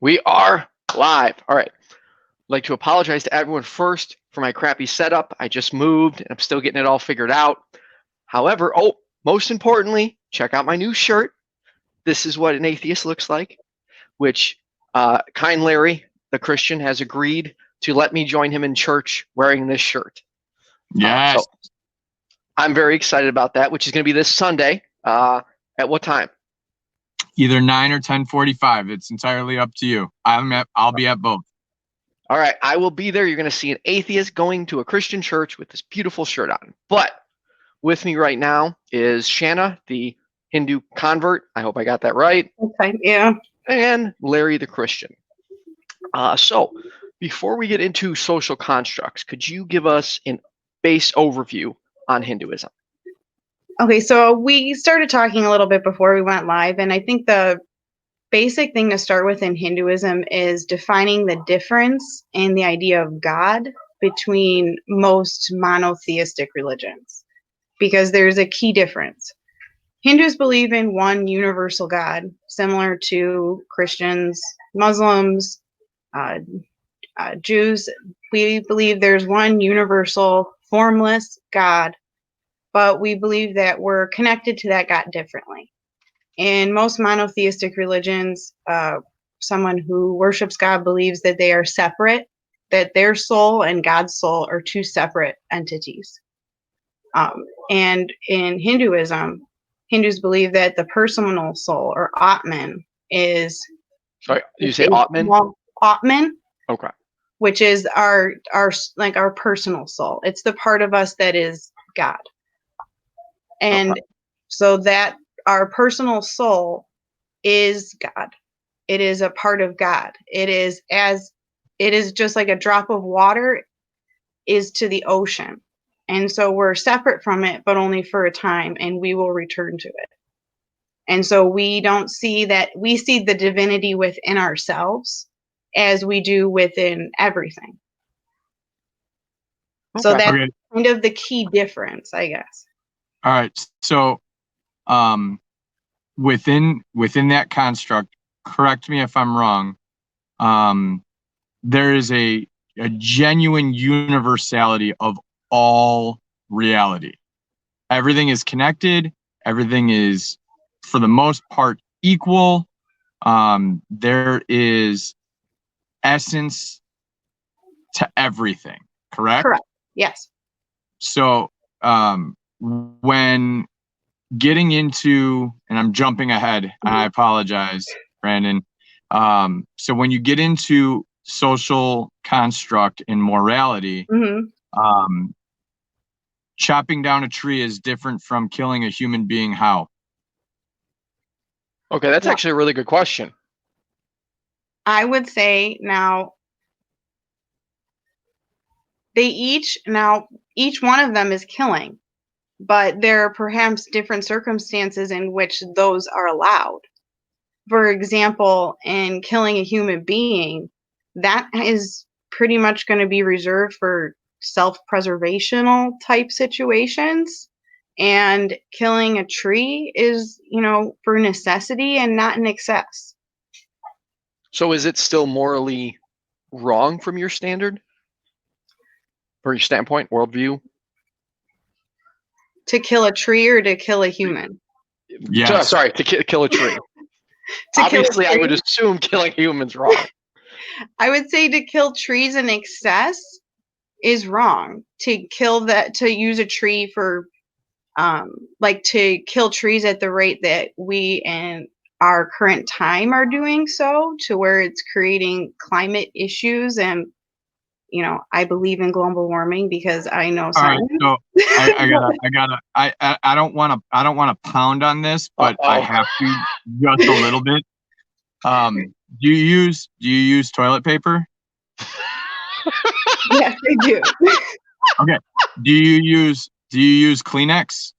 We are live. All right. I'd like to apologize to everyone first for my crappy setup. I just moved and I'm still getting it all figured out. However, most importantly, check out my new shirt. This is what an atheist looks like, which kind Larry, the Christian, has agreed to let me join him in church wearing this shirt. Yes. So I'm very excited about that, which is going to be this Sunday. At what time? Either 9 or 10:45. It's entirely up to you. I'll be at both. All right, I will be there. You're going to see an atheist going to a Christian church with this beautiful shirt on. But with me right now is Shanna, the Hindu convert. I hope I got that right. Okay, yeah. And Larry, the Christian. So before we get into social constructs, could you give us a base overview on Hinduism? Okay, so we started talking a little bit before we went live, and I think the basic thing to start with in Hinduism is defining the difference in the idea of God between most monotheistic religions, because there's a key difference. Hindus believe in one universal God, similar to Christians, Muslims, Jews. We believe there's one universal, formless God, but we believe that we're connected to that God differently. In most monotheistic religions, someone who worships God believes that they are separate, that their soul and God's soul are two separate entities. And in Hinduism, Hindus believe that the personal soul, or Atman, is... Sorry, you say Atman? Atman. Okay. Which is our personal soul. It's the part of us that is God. And so that our personal soul is God. It is a part of God. It is just like a drop of water is to the ocean. And so we're separate from it, but only for a time, and we will return to it. And so we don't see that. We see the divinity within ourselves as we do within everything. Okay. So that's kind of the key difference, I guess. All right. So within that construct, correct me if I'm wrong, there is a genuine universality of all reality. Everything is connected. Everything is, for the most part, equal. There is essence to everything, correct? Correct. Yes. So when getting into, and I'm jumping ahead, and I apologize, Brandon. So when you get into social construct and morality, chopping down a tree is different from killing a human being. How? Okay, that's actually a really good question. I would say now each one of them is killing, but there are perhaps different circumstances in which those are allowed. For example, in killing a human being, that is pretty much going to be reserved for self-preservational type situations. And killing a tree is, for necessity and not in excess. So is it still morally wrong from your standard? From your standpoint, worldview? To kill a tree or to kill a human? Yes. Sorry, to kill a tree. Obviously, I would assume killing humans wrong. I would say to kill trees in excess is wrong. To use a tree for, to kill trees at the rate that we in our current time are doing so, to where it's creating climate issues. And I believe in global warming because I know science. All right, so I don't want to pound on this, but I have to just a little bit. Do you use toilet paper? Yes, I do. Okay. Do you use Kleenex?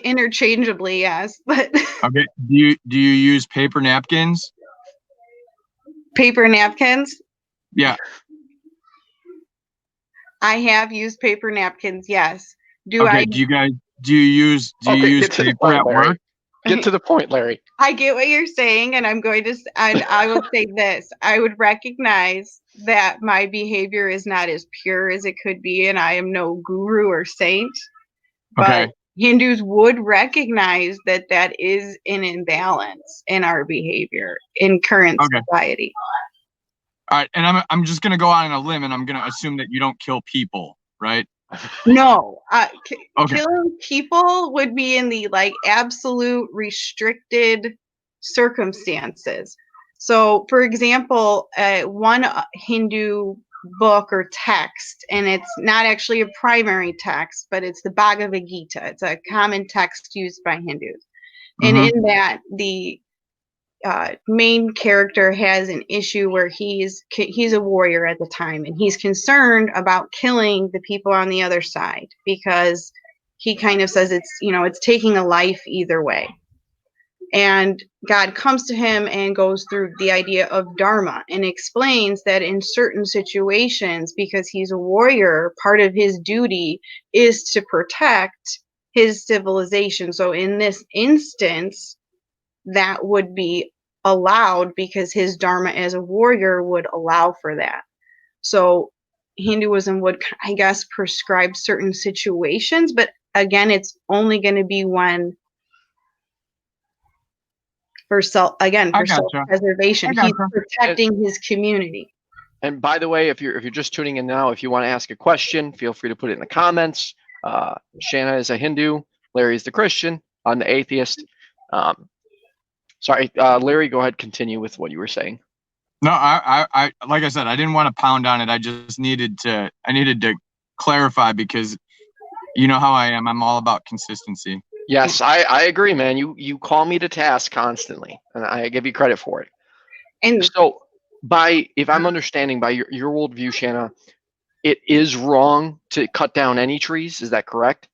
Interchangeably, yes. But okay. Do you use paper napkins? Paper napkins? Yeah. I have used paper napkins, yes. Do you use paper at work? Get to the point, Larry. I get what you're saying, and I would say this. I would recognize that my behavior is not as pure as it could be, and I am no guru or saint. Okay. But Hindus would recognize that that is an imbalance in our behavior in current society. All right, and I'm just gonna go out on a limb, and I'm gonna assume that you don't kill people, right? No, Okay. killing people would be in the like absolute restricted circumstances. So, for example, one Hindu book or text, and it's not actually a primary text, but it's the Bhagavad Gita. It's a common text used by Hindus, and in that the main character has an issue where he's a warrior at the time, and he's concerned about killing the people on the other side because he kind of says it's taking a life either way. And God comes to him and goes through the idea of Dharma and explains that in certain situations, because he's a warrior, part of his duty is to protect his civilization. So in this instance, that would be allowed because his dharma as a warrior would allow for that. So Hinduism would, I guess, prescribe certain situations, but again, it's only going to be when for self-preservation. He's protecting his community. And by the way, if you're just tuning in now, if you want to ask a question, feel free to put it in the comments. Shanna is a Hindu, Larry is the Christian, I'm the atheist. Sorry, Larry, go ahead, continue with what you were saying. No, I like I said, I didn't want to pound on it. I just needed to clarify because you know how I am. I'm all about consistency. Yes, I agree, man. You call me to task constantly, and I give you credit for it. And so, if I'm understanding by your worldview, Shanna, it is wrong to cut down any trees. Is that correct?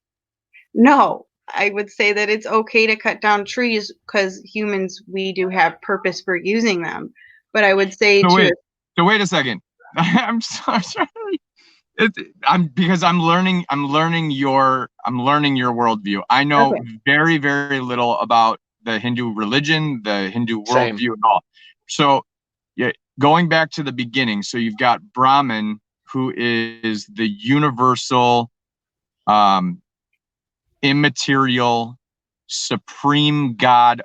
No. I would say that it's okay to cut down trees because humans, we do have purpose for using them. But I would say So wait a second. I'm sorry. Because I'm learning your worldview. I know very, very little about the Hindu religion, the Hindu worldview at all. So yeah, going back to the beginning, so you've got Brahman, who is the universal immaterial, supreme God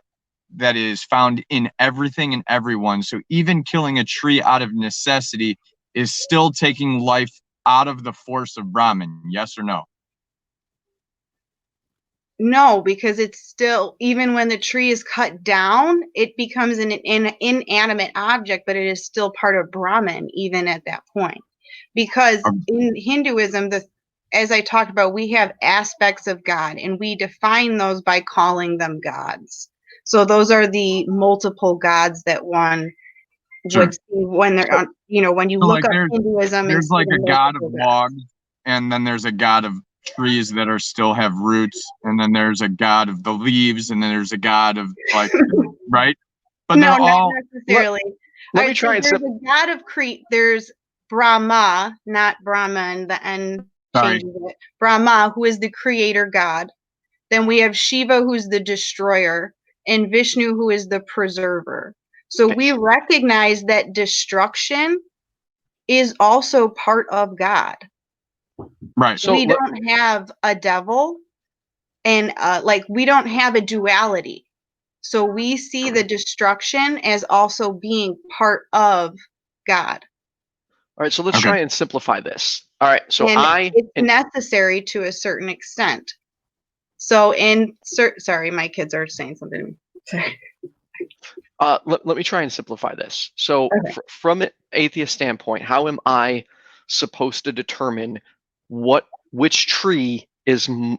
that is found in everything and everyone. So even killing a tree out of necessity is still taking life out of the force of Brahman. Yes or no? No, because it's still, even when the tree is cut down, it becomes an inanimate object, but it is still part of Brahman even at that point. Because in Hinduism, as I talked about, we have aspects of God, and we define those by calling them gods. So those are the multiple gods that one would see when they're on, when you look up Hinduism. There's like a god of logs, and then there's a god of trees that are still have roots, and then there's a god of the leaves, and then there's a god of like, right? But no, not necessarily. Let me try and there's a god of Crete. There's Brahma, not Brahman, the N changes it. Brahma, who is the creator god. Then we have Shiva, who's the destroyer, and Vishnu, who is the preserver. So we recognize that destruction is also part of God. Right. So we don't have a devil, and we don't have a duality. So we see the destruction as also being part of God. All right, so let's try and simplify this. All right, so it's necessary to a certain extent. So sorry, my kids are saying something. Sorry. Let me try and simplify this. So from an atheist standpoint, how am I supposed to determine which tree is, I'm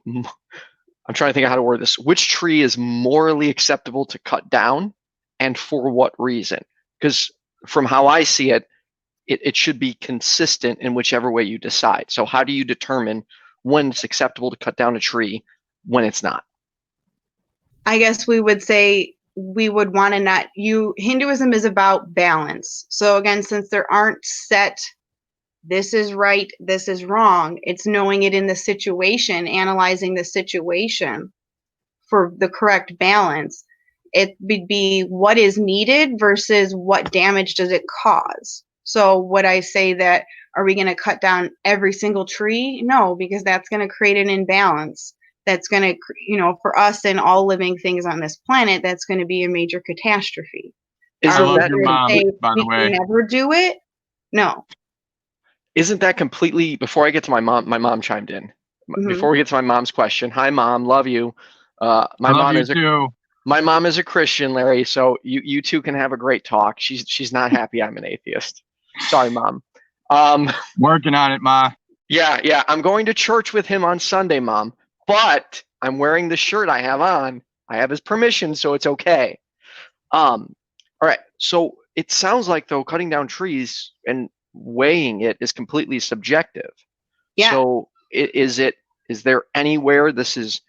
trying to think of how to word this, which tree is morally acceptable to cut down and for what reason? Because from how I see it, it should be consistent in whichever way you decide. So how do you determine when it's acceptable to cut down a tree when it's not? I guess we would say we would want to Hinduism is about balance. So again, since there aren't set, this is right, this is wrong, it's knowing it in the situation, analyzing the situation for the correct balance, it would be what is needed versus what damage does it cause. So would I say that, are we going to cut down every single tree? No, because that's going to create an imbalance. That's going to, you know, for us and all living things on this planet, that's going to be a major catastrophe. I love your mom, by the way. Never do it? No. Isn't that completely, before I get to my mom chimed in. Before we get to my mom's question, hi mom, love you. My mom is a Christian, Larry, so you two can have a great talk. She's not happy I'm an atheist. Sorry, mom. Working on it, Ma. Yeah, I'm going to church with him on Sunday, mom, but I'm wearing the shirt I have on. I have his permission, so it's okay. All right, so it sounds like, though, cutting down trees and weighing it is completely subjective. Yeah. So is there anywhere this is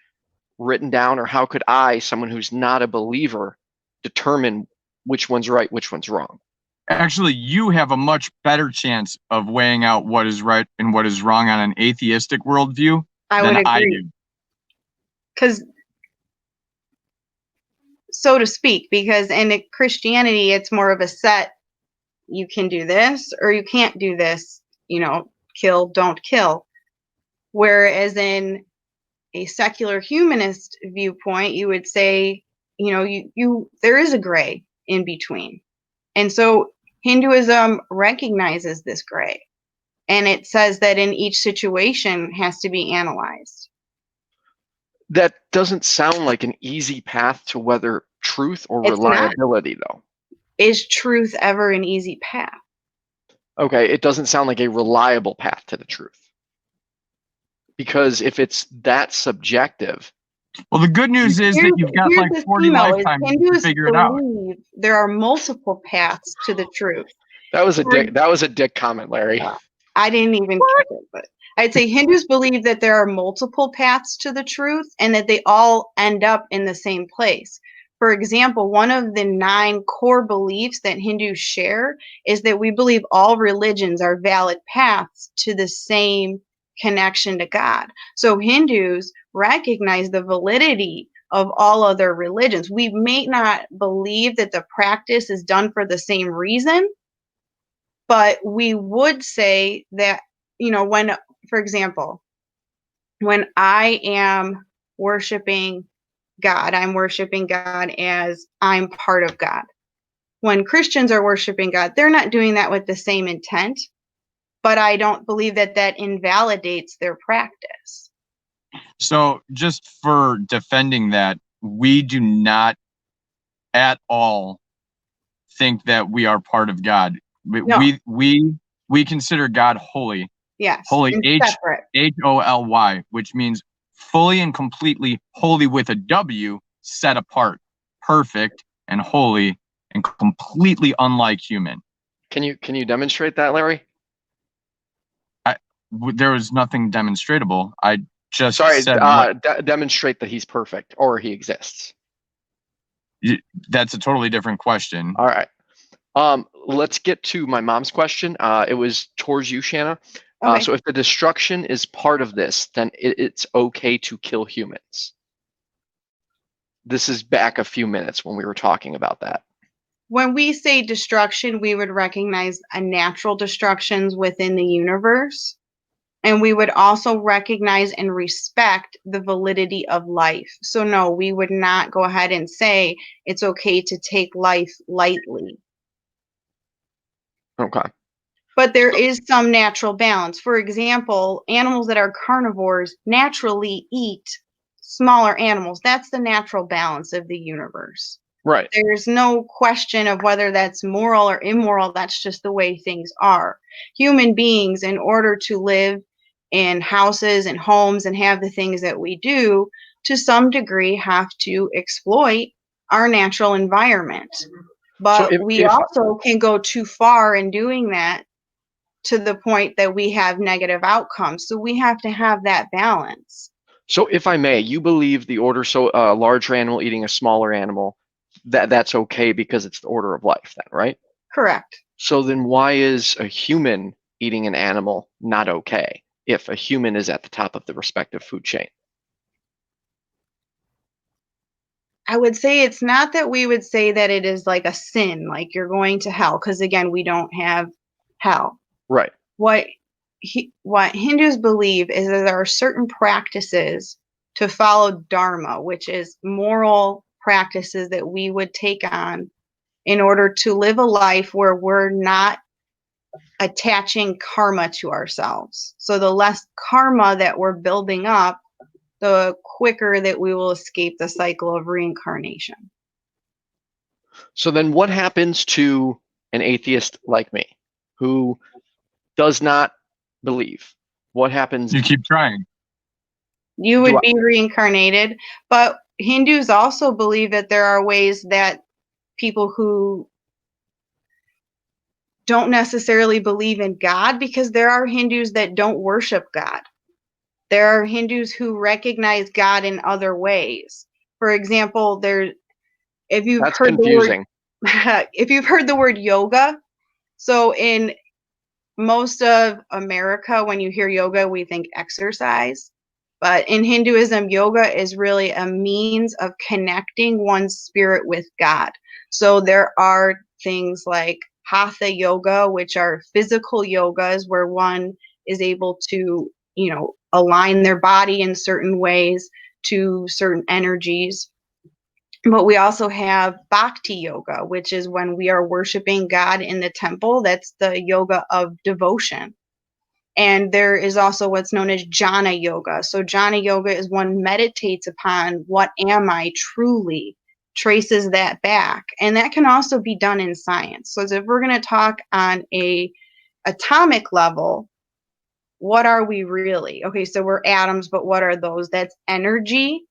written down, or how could I, someone who's not a believer, determine which one's right, which one's wrong? Actually, you have a much better chance of weighing out what is right and what is wrong on an atheistic worldview than I do. Because, so to speak, because in Christianity, it's more of a set, you can do this or you can't do this, you know, kill, don't kill. Whereas in a secular humanist viewpoint, you would say, you know, there is a gray in between. And so Hinduism recognizes this gray, and it says that in each situation has to be analyzed. That doesn't sound like an easy path to whether truth or reliability, though. Is truth ever an easy path? Okay, it doesn't sound like a reliable path to the truth. Because if it's that subjective. Well, the good news is that you've got like 40 lifetimes to figure it out. There are multiple paths to the truth. That was a dick comment, Larry. I didn't even catch it, but I'd say Hindus believe that there are multiple paths to the truth and that they all end up in the same place. For example, one of the 9 core beliefs that Hindus share is that we believe all religions are valid paths to the same connection to God. So Hindus recognize the validity of all other religions. We may not believe that the practice is done for the same reason, but we would say that, you know, when, for example, when I am worshiping God, I'm worshiping God as I'm part of God. When Christians are worshiping God, they're not doing that with the same intent, but I don't believe that that invalidates their practice. So just for defending that, we do not at all think that we are part of God. We consider God holy. Yes. Holy, Holy, which means fully and completely holy with a W, set apart, perfect and holy and completely unlike human. Can you demonstrate that, Larry? There was nothing demonstrable. I just said demonstrate that he's perfect or he exists. That's a totally different question. All right. Let's get to my mom's question. It was towards you, Shanna. Okay. So if the destruction is part of this, then it's okay to kill humans. This is back a few minutes when we were talking about that. When we say destruction, we would recognize a natural destructions within the universe. And we would also recognize and respect the validity of life. So no, we would not go ahead and say it's okay to take life lightly. Okay. But there is some natural balance. For example, animals that are carnivores naturally eat smaller animals. That's the natural balance of the universe. Right. There's no question of whether that's moral or immoral. That's just the way things are. Human beings, in order to live in houses and homes and have the things that we do, to some degree have to exploit our natural environment. But So we also can go too far in doing that to the point that we have negative outcomes. So we have to have that balance. So if I may, you believe the order, so a larger animal eating a smaller animal, that's okay because it's the order of life then, right? Correct. So then why is a human eating an animal not okay if a human is at the top of the respective food chain? I would say it's not that we would say that it is like a sin, like you're going to hell, because again, we don't have hell. Right. What Hindus believe is that there are certain practices to follow Dharma, which is moral practices that we would take on in order to live a life where we're not attaching karma to ourselves. So the less karma that we're building up, the quicker that we will escape the cycle of reincarnation. So then what happens to an atheist like me who does not believe? What happens? You keep trying. You would be reincarnated, but Hindus also believe that there are ways that people who don't necessarily believe in God, because there are Hindus that don't worship God. There are Hindus who recognize God in other ways. For example, if you've That's heard confusing. if you've heard the word yoga, so in most of America, when you hear yoga, we think exercise. But in Hinduism, yoga is really a means of connecting one's spirit with God. So there are things like hatha yoga, which are physical yogas where one is able to, align their body in certain ways to certain energies. But we also have bhakti yoga, which is when we are worshiping God in the temple. That's the yoga of devotion. And there is also what's known as jnana yoga. So jnana yoga is one meditates upon what am I truly, traces that back. And that can also be done in science. So if we're going to talk on a atomic level, what are we really? Okay, so we're atoms, but what are those? That's energy.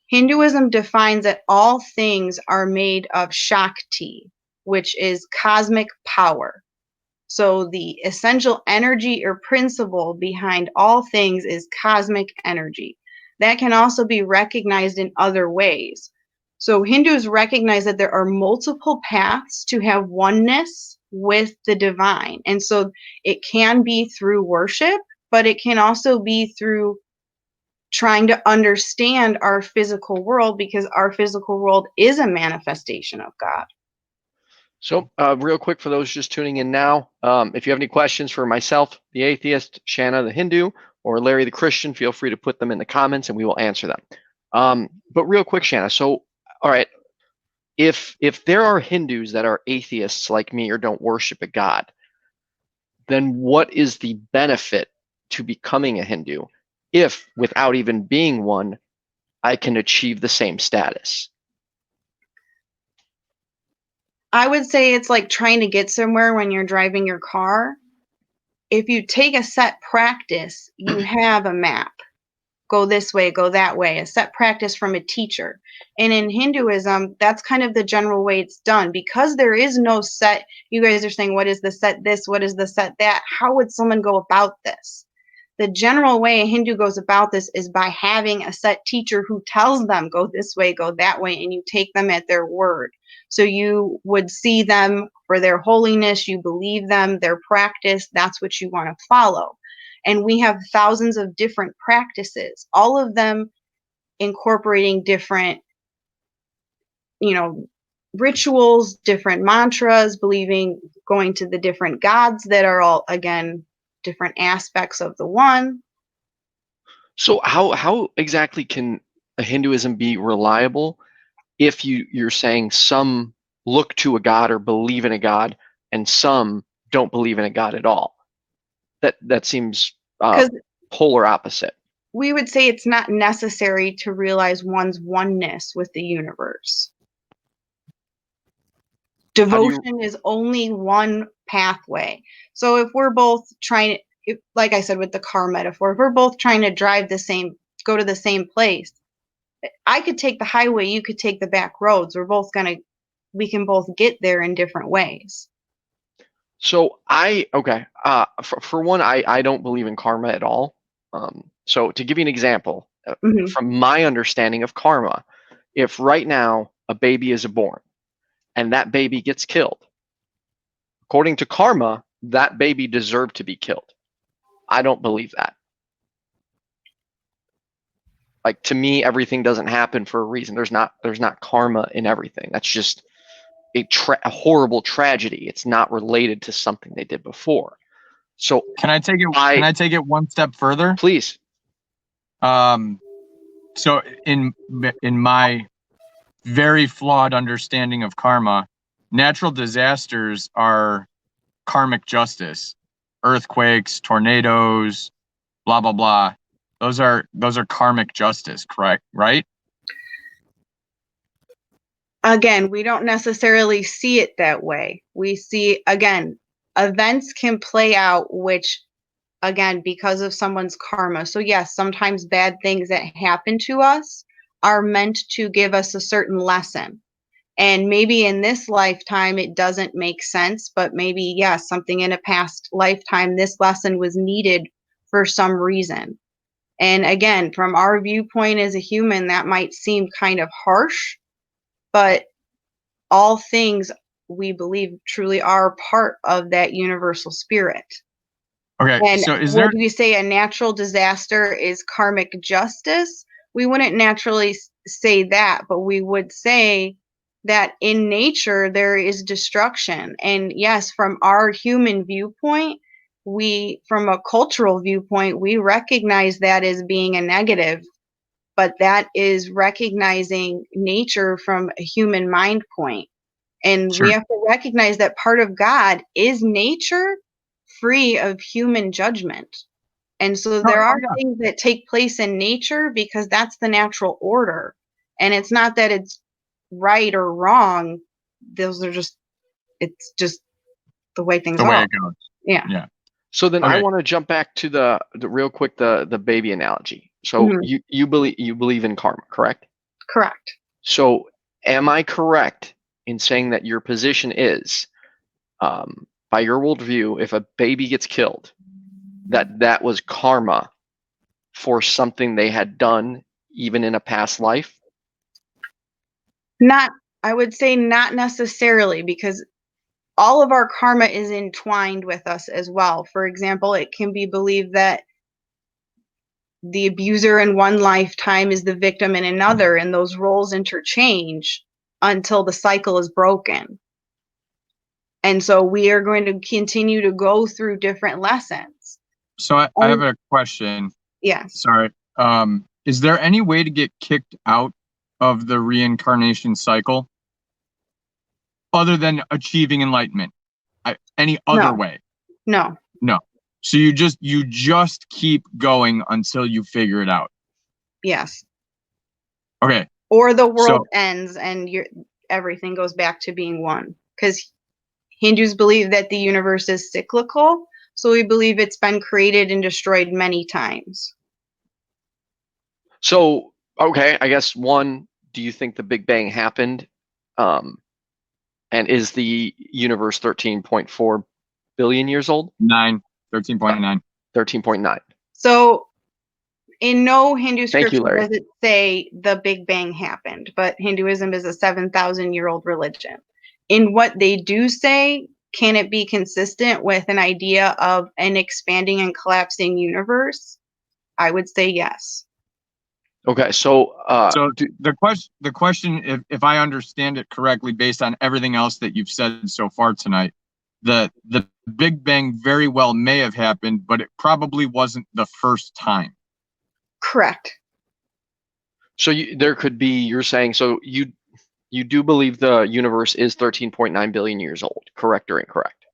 Hinduism defines that all things are made of Shakti, which is cosmic power. So the essential energy or principle behind all things is cosmic energy. That can also be recognized in other ways. So Hindus recognize that there are multiple paths to have oneness with the divine. And so it can be through worship, but it can also be through trying to understand our physical world, because our physical world is a manifestation of God. So real quick for those just tuning in now, if you have any questions for myself, the atheist, Shanna, the Hindu, or Larry, the Christian, feel free to put them in the comments and we will answer them. But real quick, Shanna, so, all right, if there are Hindus that are atheists like me or don't worship a God, then what is the benefit to becoming a Hindu if, without even being one, I can achieve the same status? I would say it's like trying to get somewhere when you're driving your car. If you take a set practice, you have a map. Go this way, go that way, a set practice from a teacher. And in Hinduism, that's kind of the general way it's done. Because there is no set, you guys are saying, what is the set this, what is the set that? How would someone go about this? The general way a Hindu goes about this is by having a set teacher who tells them, go this way, go that way, and you take them at their word. So you would see them for their holiness, you believe them, their practice, that's what you want to follow. And we have thousands of different practices, all of them incorporating different, rituals, different mantras, believing, going to the different gods that are all, again, different aspects of the one. So how exactly can a Hinduism be reliable if you're saying some look to a god or believe in a god and some don't believe in a god at all? That seems polar opposite. We would say it's not necessary to realize one's oneness with the universe. Devotion is only one pathway. So if we're both trying to, like I said with the car metaphor, if we're both trying to go to the same place, I could take the highway, you could take the back roads. We can both get there in different ways. So for one, I don't believe in karma at all. So to give you an example, from my understanding of karma, if right now a baby is born and that baby gets killed, according to karma, that baby deserved to be killed. I don't believe that. like, to me, everything doesn't happen for a reason. There's not karma in everything. That's just a horrible tragedy. It's not related to something they did before. So can I take it one step further? Please. So in my very flawed understanding of karma, natural disasters are karmic justice. Earthquakes, tornadoes, blah blah blah. Those are karmic justice, correct? Right? Again, we don't necessarily see it that way. We see, again, events can play out, which, again, because of someone's karma. So yes, sometimes bad things that happen to us are meant to give us a certain lesson. And maybe in this lifetime, it doesn't make sense, but maybe, yes, something in a past lifetime, this lesson was needed for some reason. And again, from our viewpoint as a human, that might seem kind of harsh, but all things, we believe, truly are part of that universal spirit. Okay, and so would we say a natural disaster is karmic justice? We wouldn't naturally say that, but we would say that in nature there is destruction. And yes, from our human viewpoint, from a cultural viewpoint, we recognize that as being a negative, but that is recognizing nature from a human mind point. And Sure. We have to recognize that part of God is nature, free of human judgment. And so there are things that take place in nature because that's the natural order. And it's not that it's right or wrong. It's just the way things are. The way it goes. Yeah. So then I want to jump back to the real quick, the baby analogy. So you believe in karma, correct? Correct. So am I correct in saying that your position is, by your worldview, if a baby gets killed, that was karma for something they had done even in a past life? I would say not necessarily, because all of our karma is entwined with us as well. For example, it can be believed that the abuser in one lifetime is the victim in another, and those roles interchange until the cycle is broken. And so we are going to continue to go through different lessons. So I have a question. Yes. Sorry. Is there any way to get kicked out of the reincarnation cycle other than achieving enlightenment? Any other way? No. So you just keep going until you figure it out. Yes. Okay. Or the world ends and everything goes back to being one. Because Hindus believe that the universe is cyclical, so we believe it's been created and destroyed many times. So, okay, I guess one, do you think the Big Bang happened? And is the universe 13.4 billion years old? 13.9. 13.9. So in no Hindu scripture Larry. does it say the Big Bang happened, but Hinduism is a 7,000-year-old religion. In what they do say, can it be consistent with an idea of an expanding and collapsing universe? I would say yes. Okay, so the question, if I understand it correctly, based on everything else that you've said so far tonight, the Big Bang very well may have happened, but it probably wasn't the first time. Correct. So there could be, you're saying, so you do believe the universe is 13.9 billion years old, correct or incorrect,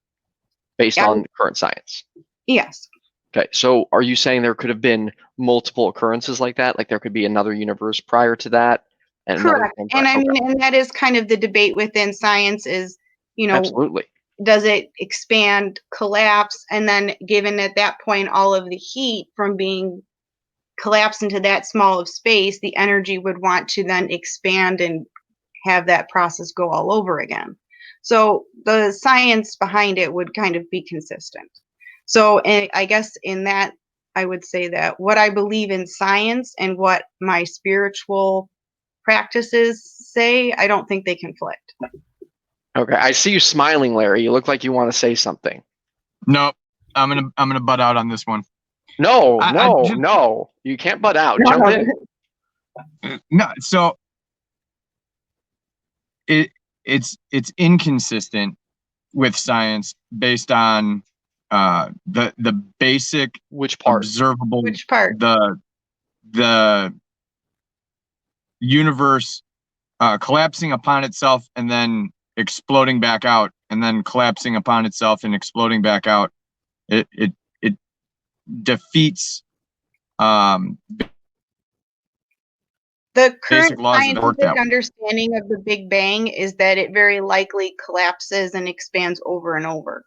based on current science? Yes. Okay, so are you saying there could have been multiple occurrences like that? Like there could be another universe prior to that? And correct. And I mean, and that is kind of the debate within science is, absolutely. Does it expand, collapse, and then given at that point all of the heat from being collapsed into that small of space, the energy would want to then expand and have that process go all over again. So the science behind it would kind of be consistent. So I guess in that, I would say that what I believe in science and what my spiritual practices say, I don't think they conflict. Okay, I see you smiling, Larry. You look like you want to say something. No, I'm gonna butt out on this one. No, you can't butt out. Jump in. No, so it's inconsistent with science based on the basic Which part? observable, Which part? the universe collapsing upon itself and then exploding back out, and then collapsing upon itself and exploding back out. It defeats the current laws scientific understanding of the Big Bang is that it very likely collapses and expands over and over.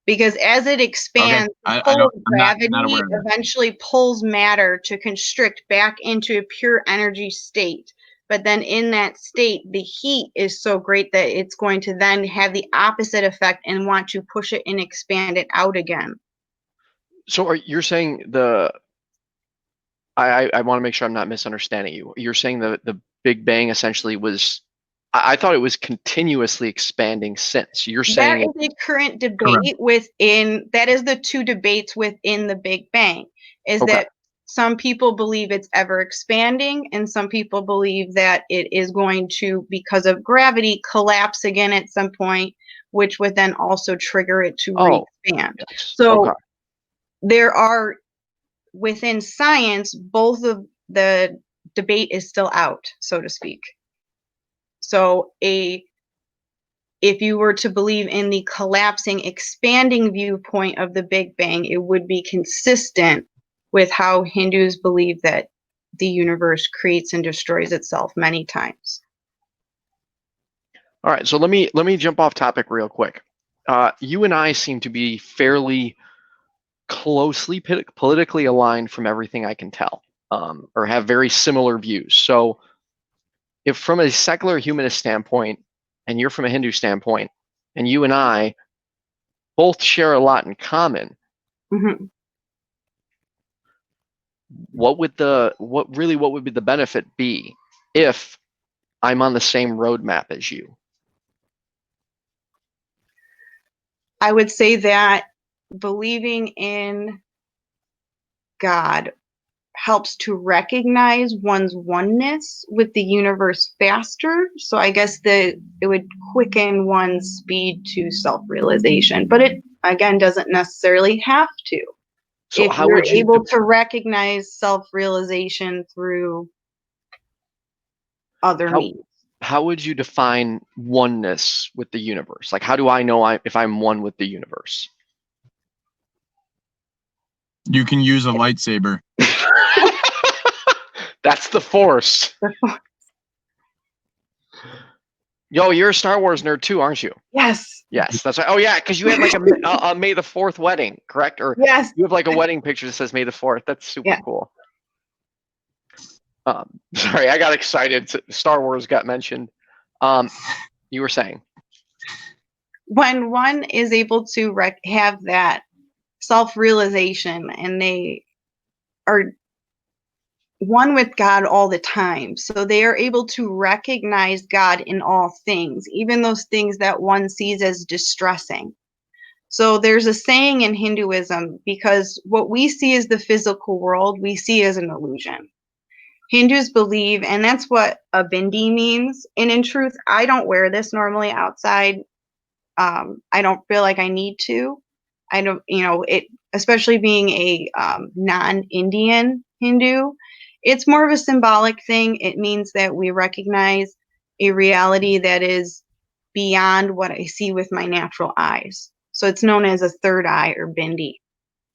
Because as it expands, okay. the pull of gravity eventually pulls matter to constrict back into a pure energy state. But then in that state, the heat is so great that it's going to then have the opposite effect and want to push it and expand it out again. So you're saying I want to make sure I'm not misunderstanding you. You're saying the Big Bang essentially was, I thought it was continuously expanding since. You're saying that is a current debate within, that is the two debates within the Big Bang, is that some people believe it's ever expanding and some people believe that it is going to, because of gravity, collapse again at some point, which would then also trigger it to re-expand. Yes. So there are, within science, both of the debate is still out, so to speak. So if you were to believe in the collapsing, expanding viewpoint of the Big Bang, it would be consistent with how Hindus believe that the universe creates and destroys itself many times. All right, so let me jump off topic real quick. You and I seem to be fairly closely politically aligned from everything I can tell, or have very similar views. So if from a secular humanist standpoint, and you're from a Hindu standpoint, and you and I both share a lot in common, what would the benefit be if I'm on the same roadmap as you? I would say that believing in God helps to recognize one's oneness with the universe faster. So I guess it would quicken one's speed to self-realization, but it again doesn't necessarily have to. So if you're able to recognize self-realization through other means. How would you define oneness with the universe? Like, how do I know if I'm one with the universe? You can use a lightsaber. That's the Force. Yo, you're a Star Wars nerd too, aren't you? Yes. Yes, that's right. Oh yeah, because you have like a May the 4th wedding, correct? Or yes, you have like a wedding picture that says May the 4th. That's super cool. Sorry, I got excited. Star Wars got mentioned. You were saying? When one is able to have that self-realization and they are one with God all the time, so they are able to recognize God in all things, even those things that one sees as distressing. So there's a saying in Hinduism, because what we see as the physical world, we see as an illusion. Hindus believe, and that's what a bindi means. And in truth, I don't wear this normally outside. I don't feel like I need to. I don't, especially being a non-Indian Hindu, it's more of a symbolic thing. It means that we recognize a reality that is beyond what I see with my natural eyes. So it's known as a third eye or bindi.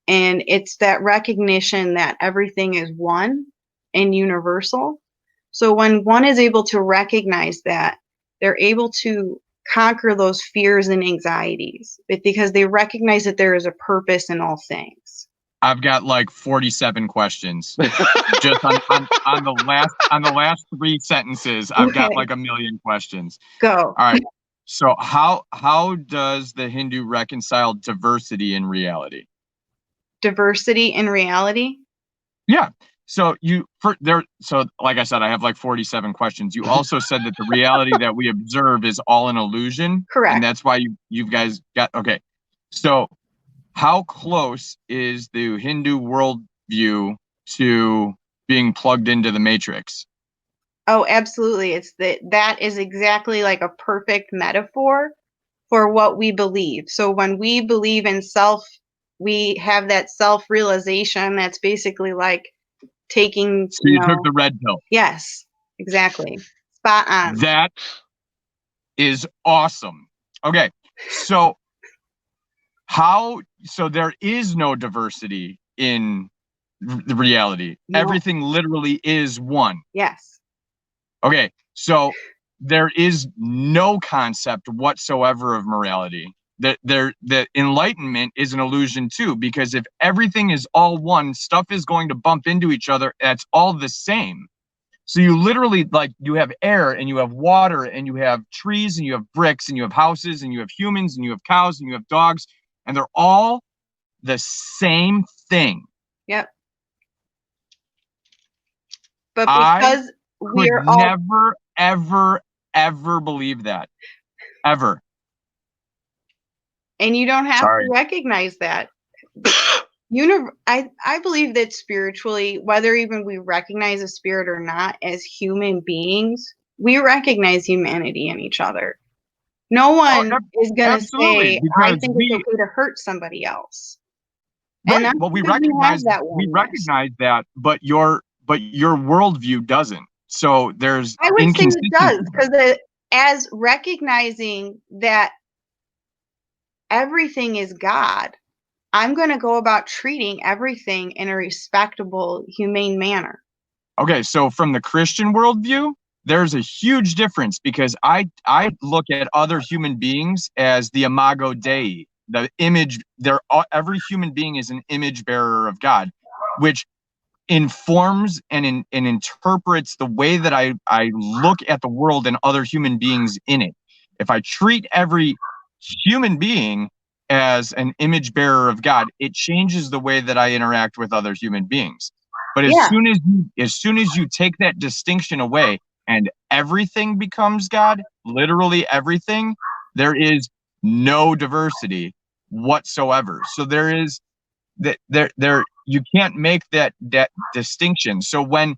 And it's that recognition that everything is one and universal. So when one is able to recognize that, they're able to conquer those fears and anxieties because they recognize that there is a purpose in all things. I've got like 47 questions. Just on the last 3 sentences, I've got like 1 million questions. Go. All right. So how does the Hindu reconcile diversity in reality? Diversity in reality? Yeah. So like I said, I have like 47 questions. You also said that the reality that we observe is all an illusion. Correct. And that's why you guys got, okay. So how close is the Hindu worldview to being plugged into the matrix. Oh, absolutely. It's that is exactly like a perfect metaphor for what we believe. So when we believe in self, we have that self-realization that's basically like taking, So you took the red pill. Yes, exactly. Spot on. That is awesome. Okay, so there is no diversity in the reality. No. Everything literally is one. Yes. Okay, so there is no concept whatsoever of morality. The enlightenment is an illusion too, because if everything is all one, stuff is going to bump into each other. That's all the same. So you literally, like, you have air and you have water and you have trees and you have bricks and you have houses and you have humans and you have cows and you have dogs, and they're all the same thing. Yep. But because we're all never, ever, ever believe that. Ever. And you don't have to recognize that. I believe that spiritually, whether even we recognize a spirit or not, as human beings, we recognize humanity in each other. No one is going to say, I think it's okay to hurt somebody else. Right. And well, we recognize that, but your worldview doesn't. So there's I would say it does, because as recognizing that everything is God, I'm going to go about treating everything in a respectable, humane manner. Okay, so from the Christian worldview, there's a huge difference, because I look at other human beings as the imago Dei, the image. Every human being is an image bearer of God, which informs and interprets the way that I look at the world and other human beings in it. If I treat every human being as an image bearer of God, it changes the way that I interact with other human beings. But as soon as you take that distinction away and everything becomes God, literally everything, there is no diversity whatsoever. So there is there you can't make that distinction. So when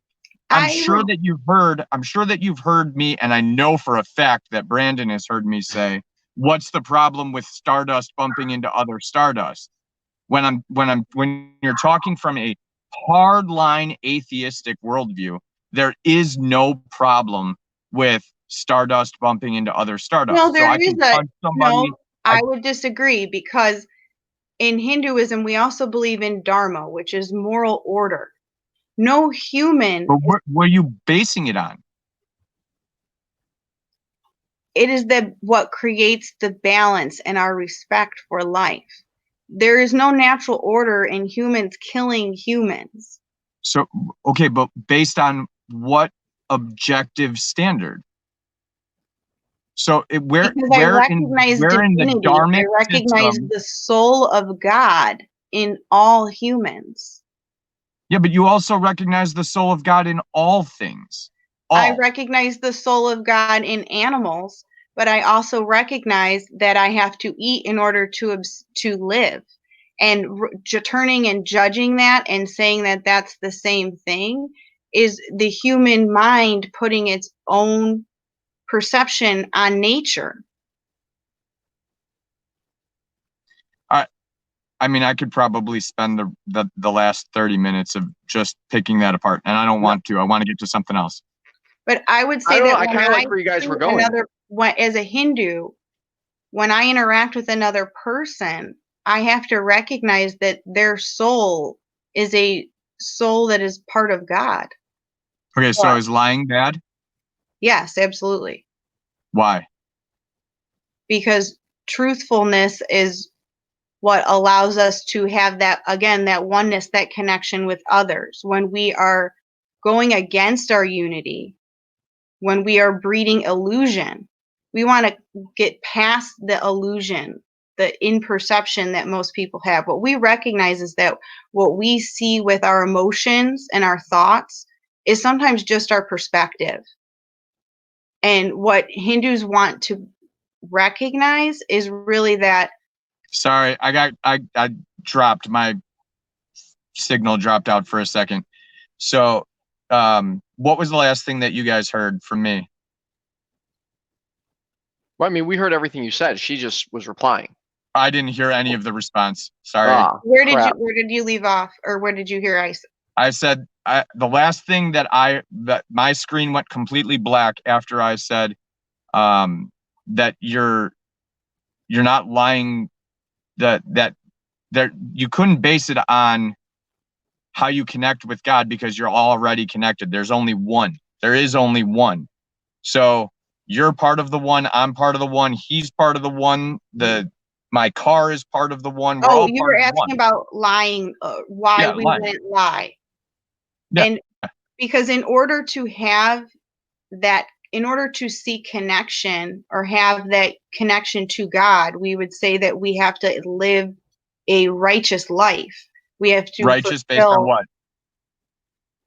I'm sure that you've heard me, and I know for a fact that Brandon has heard me say, what's the problem with stardust bumping into other stardust? When you're talking from a hardline atheistic worldview, there is no problem with stardust bumping into other stardust. No, there is I would disagree, because in Hinduism, we also believe in Dharma, which is moral order. No human. But what are you basing it on? It is what creates the balance and our respect for life. There is no natural order in humans killing humans. So, okay, but based on what objective standard? So where in the Dharma I recognize the soul of God in all humans. Yeah, but you also recognize the soul of God in all things. I recognize the soul of God in animals, but I also recognize that I have to eat in order to live. And turning and judging that and saying that that's the same thing is the human mind putting its own perception on nature. I mean, I could probably spend the last 30 minutes of just picking that apart, and I don't want to. I want to get to something else. But I would say that I kind of like where you guys were going. As a Hindu, when I interact with another person, I have to recognize that their soul is a soul that is part of God. Okay, so is lying bad? Yes, absolutely. Why? Because truthfulness is what allows us to have that oneness, that connection with others. When we are going against our unity, when we are breeding illusion, we want to get past the illusion, the imperception that most people have. What we recognize is that what we see with our emotions and our thoughts is sometimes just our perspective. And what Hindus want to recognize is really that. Sorry, I dropped my signal dropped out for a second. So, what was the last thing that you guys heard from me? Well, I mean, we heard everything you said. She just was replying. I didn't hear any of the response. Sorry. Where did you leave off, or what did you hear I said the last thing that my screen went completely black after I said that you're not lying, that you couldn't base it on how you connect with God because you're already connected. There's only one. There is only one. So you're part of the one. I'm part of the one. He's part of the one. My car is part of the one. We're all you were asking about lying, why we wouldn't lie. Yeah. And because in order to see connection or have that connection to God, we would say that we have to live a righteous life. We have to righteous based on what?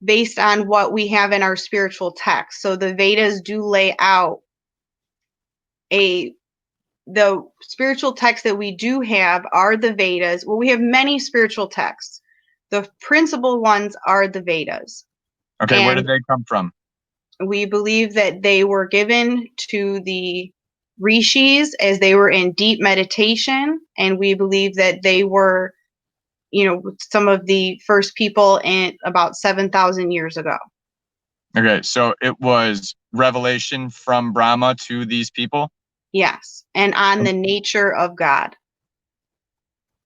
Based on what we have in our spiritual text. So the Vedas do lay out the spiritual texts that we do have are the Vedas. Well, we have many spiritual texts. The principal ones are the Vedas. Okay, and where did they come from? We believe that they were given to the rishis as they were in deep meditation, and we believe that they were, some of the first people in about 7,000 years ago. Okay, so it was revelation from Brahma to these people? Yes, and on the nature of God.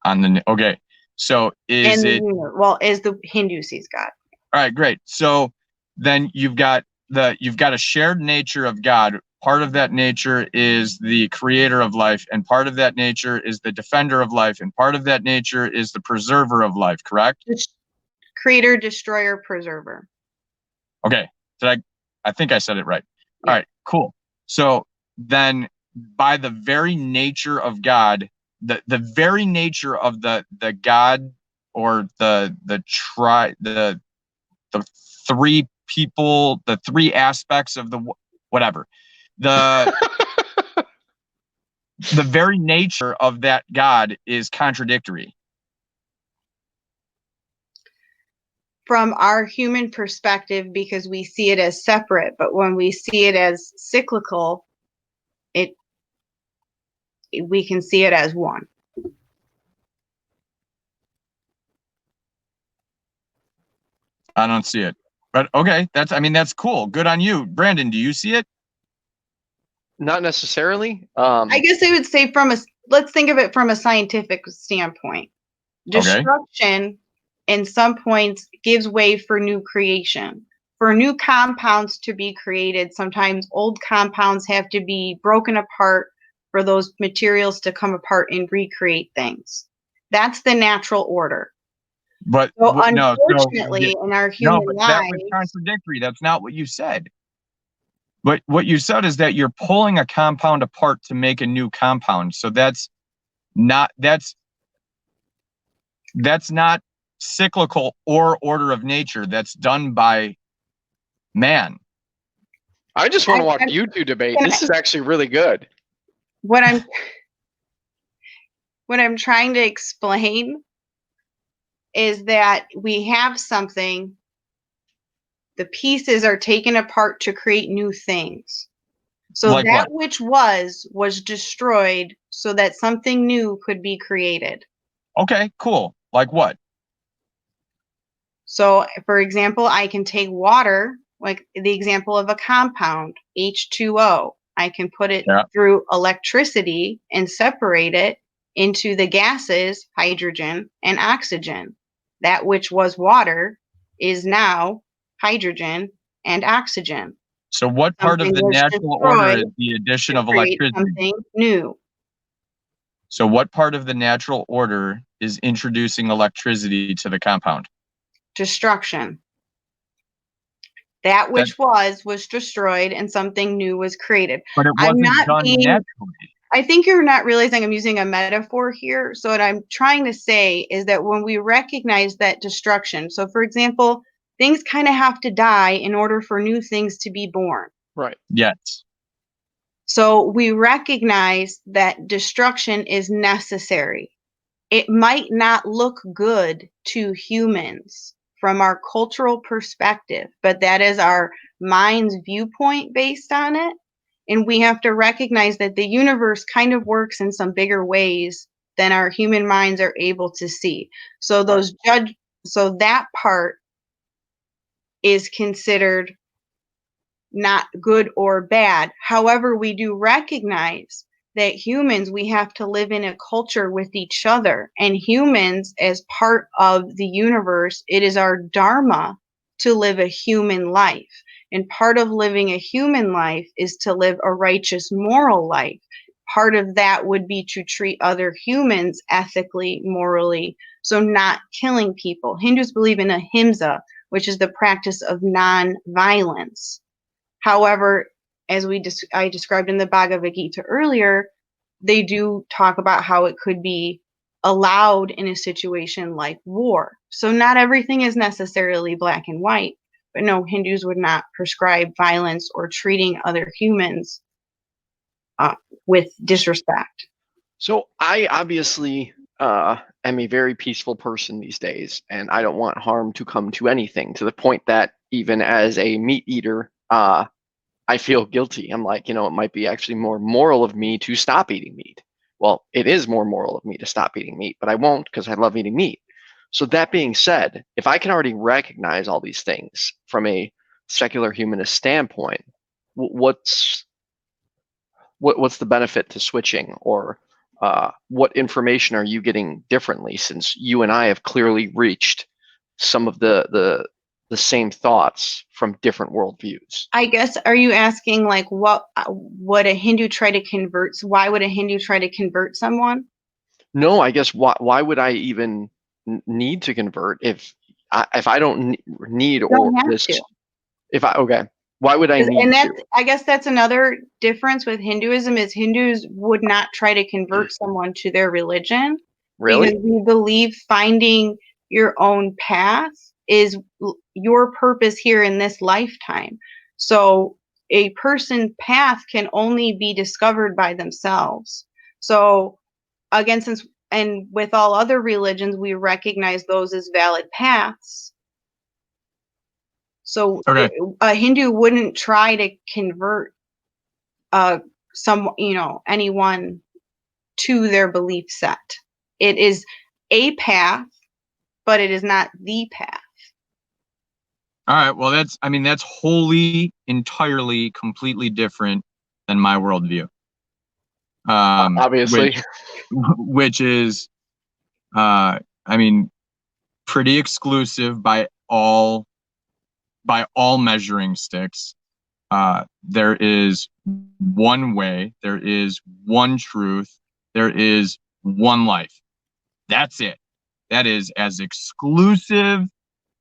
Okay, so as the Hindu sees God. All right, great. So then you've got a shared nature of God. Part of that nature is the creator of life, and part of that nature is the defender of life, and part of that nature is the preserver of life, correct? Creator, destroyer, preserver. Okay. I think I said it right. Yeah. All right, cool. So then by the very nature of God, the very nature of the God or the three people, the three aspects of the whatever, the very nature of that God is contradictory. From our human perspective, because we see it as separate, but when we see it as cyclical, we can see it as one. I don't see it, but okay, that's cool. Good on you. Brandon, do you see it? Not necessarily. I guess I would say let's think of it from a scientific standpoint. Destruction in some points gives way for new creation. For new compounds to be created, sometimes old compounds have to be broken apart for those materials to come apart and recreate things. That's the natural order. But so unfortunately, in our human lives, that was contradictory. That's not what you said. But what you said is that you're pulling a compound apart to make a new compound. So that's not cyclical or order of nature. That's done by man. I just want to watch you two debate. This is actually really good. What I'm trying to explain is that we have something, the pieces are taken apart to create new things. So like that which was destroyed so that something new could be created. Okay, cool. Like what? So, for example, I can take water, like the example of a compound, H2O. I can put it through electricity and separate it into the gases, hydrogen and oxygen. That which was water is now hydrogen and oxygen. So what part of the natural order is the addition of electricity? Something new. So what part of the natural order is introducing electricity to the compound? Destruction. That which was destroyed and something new was created. But it wasn't done naturally. I think you're not realizing I'm using a metaphor here. So what I'm trying to say is that when we recognize that destruction, so for example, things kind of have to die in order for new things to be born. Right. Yes. So we recognize that destruction is necessary. it might not look good to humans from our cultural perspective, but that is our mind's viewpoint based on it. And we have to recognize that the universe kind of works in some bigger ways than our human minds are able to see. So so that part is considered not good or bad. However, we do recognize that humans, we have to live in a culture with each other, and humans, as part of the universe, it is our dharma to live a human life. And part of living a human life is to live a righteous moral life. Part of that would be to treat other humans ethically, morally, so not killing people. Hindus believe in ahimsa, which is the practice of non-violence. However, as I described in the Bhagavad Gita earlier, they do talk about how it could be allowed in a situation like war. So not everything is necessarily black and white, but no, Hindus would not prescribe violence or treating other humans with disrespect. So I obviously am a very peaceful person these days, and I don't want harm to come to anything, to the point that even as a meat eater, I feel guilty. I'm like, it might be actually more moral of me to stop eating meat. Well, it is more moral of me to stop eating meat, but I won't because I love eating meat. So that being said, if I can already recognize all these things from a secular humanist standpoint, what's the benefit to switching, or what information are you getting differently, since you and I have clearly reached some of the same thoughts from different worldviews? I guess, are you asking like what would a Hindu try to convert? Why would a Hindu try to convert someone? No, I guess why would I even need to convert if I don't need or this? Why would I need to? I guess that's another difference with Hinduism, is Hindus would not try to convert someone to their religion. Really? Because we believe finding your own path is your purpose here in this lifetime. So a person's path can only be discovered by themselves. So again, and with all other religions, we recognize those as valid paths. So okay. A Hindu wouldn't try to convert anyone to their belief set. It is a path, but it is not the path. All right. Well, that's wholly, entirely, completely different than my worldview. Obviously. Which is, pretty exclusive by all measuring sticks. There is one way, there is one truth, there is one life. That's it. That is as exclusive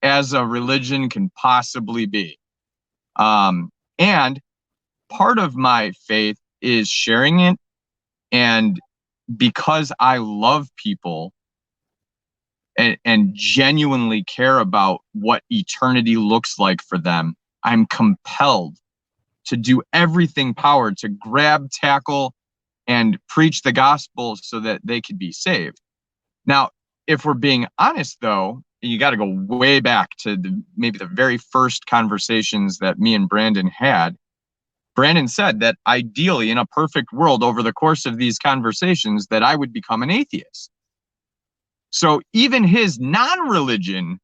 as a religion can possibly be. And part of my faith is sharing it. And because I love people and genuinely care about what eternity looks like for them, I'm compelled to do everything powered to grab, tackle, and preach the gospel so that they could be saved. Now, if we're being honest, though, you got to go way back to maybe the very first conversations that me and Brandon had. Brandon said that ideally, in a perfect world, over the course of these conversations, that I would become an atheist. So even his non-religion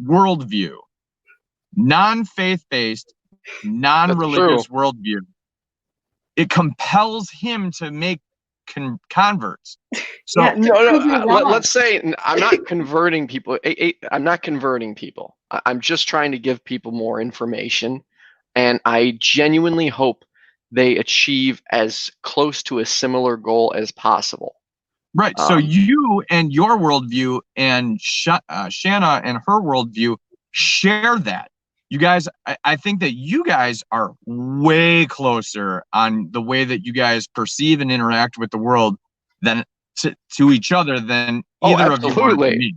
worldview, non-faith-based, non-religious worldview, it compels him to make converts. So let's say I'm not converting people. I'm not converting people. I'm just trying to give people more information, and I genuinely hope they achieve as close to a similar goal as possible. Right. So you and your worldview and Shanna and her worldview share that. You guys, I think that you guys are way closer on the way that you guys perceive and interact with the world than to each other than either of you are to me.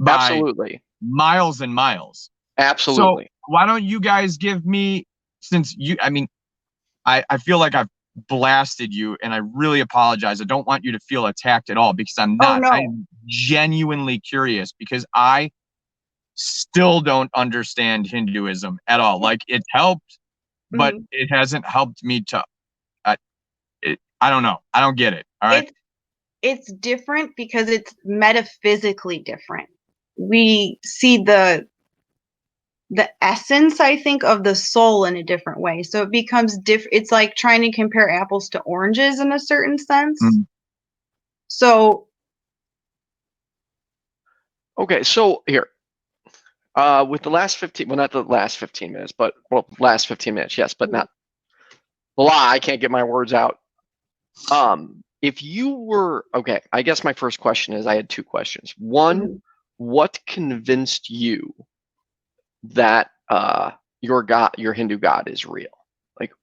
Absolutely. Miles and miles. Absolutely. So why don't you guys give me, since you, I feel like I've blasted you, and I really apologize. I don't want you to feel attacked at all, because I'm Oh, not. no. I'm genuinely curious, because I still don't understand Hinduism at all. Like, it helped, but it hasn't helped me to, I don't know. I don't get it. All right. It's different because it's metaphysically different. We see the essence, I think, of the soul in a different way. So it becomes different. It's like trying to compare apples to oranges in a certain sense. So. Okay, so here, with the last 15, well, not the last 15 minutes, but, well, last 15 minutes, yes, but not, blah, I can't get my words out. If you were, okay, I guess my first question is, I had two questions. One, what convinced you that your God, your Hindu God, is real? Like,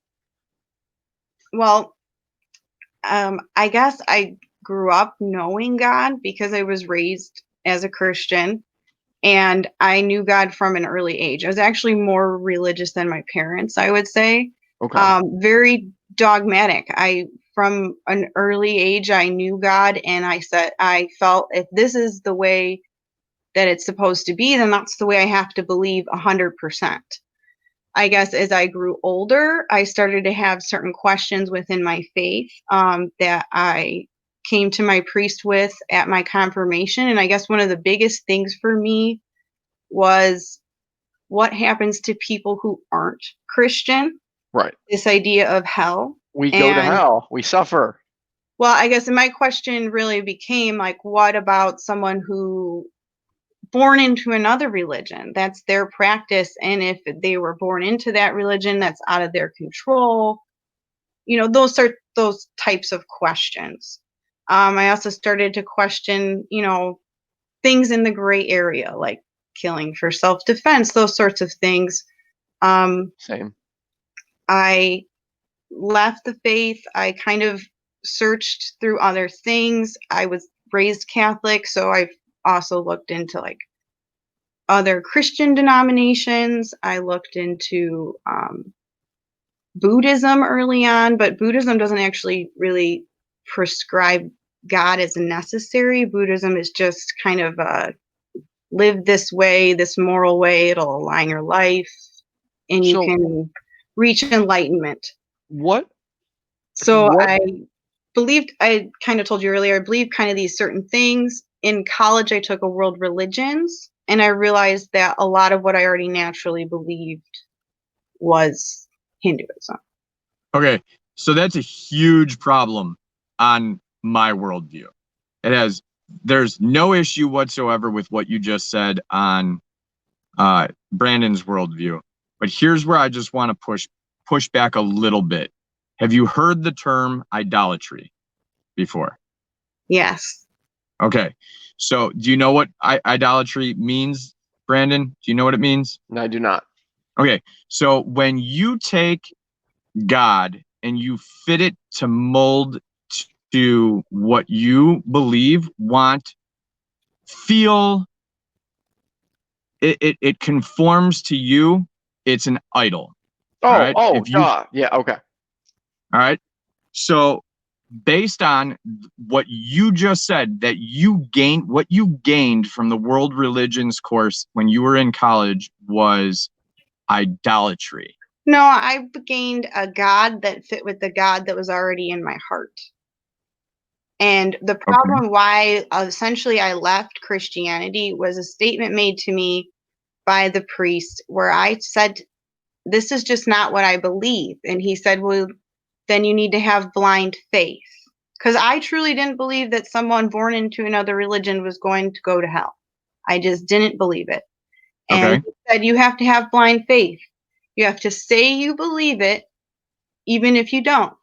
well, I guess I grew up knowing God because I was raised as a Christian, and I knew God from an early age. I was actually more religious than my parents, I would say. okay, Very dogmatic. From an early age, I knew God, and I felt if this is the way that it's supposed to be, then that's the way I have to believe 100%. I guess as I grew older, I started to have certain questions within my faith that I came to my priest with at my confirmation. And I guess one of the biggest things for me was what happens to people who aren't Christian. right. This idea of hell. We go to hell. We suffer. Well, I guess my question really became like, what about someone who born into another religion? That's their practice, and if they were born into that religion, that's out of their control. You know, those types of questions. I also started to question, things in the gray area, like killing for self-defense, those sorts of things. Same. I left the faith. I kind of searched through other things. I was raised Catholic, so I've also looked into like other Christian denominations. I looked into Buddhism early on, but Buddhism doesn't actually really prescribe God as necessary. Buddhism is just kind of live this way, this moral way. It'll align your life, and you can reach enlightenment. What? So I kind of told you earlier, I believe kind of these certain things. In college, I took a world religions, and I realized that a lot of what I already naturally believed was Hinduism. Okay, so that's a huge problem on my worldview. There's no issue whatsoever with what you just said on Brandon's worldview. But here's where I just want to push back a little bit. Have you heard the term idolatry before? Yes. Okay, so do you know what idolatry means, Brandon? Do you know what it means? No, I do not. Okay, so when you take God and you fit it to mold to what you believe, want, feel, it conforms to you, it's an idol. Duh. Yeah, okay. All right. So based on what you just said, that what you gained from the world religions course when you were in college was idolatry. No, I gained a God that fit with the God that was already in my heart. And the problem why essentially I left Christianity was a statement made to me by the priest where I said, this is just not what I believe. And he said, well, then you need to have blind faith. Because I truly didn't believe that someone born into another religion was going to go to hell. I just didn't believe it. And he said, you have to have blind faith. You have to say you believe it, even if you don't.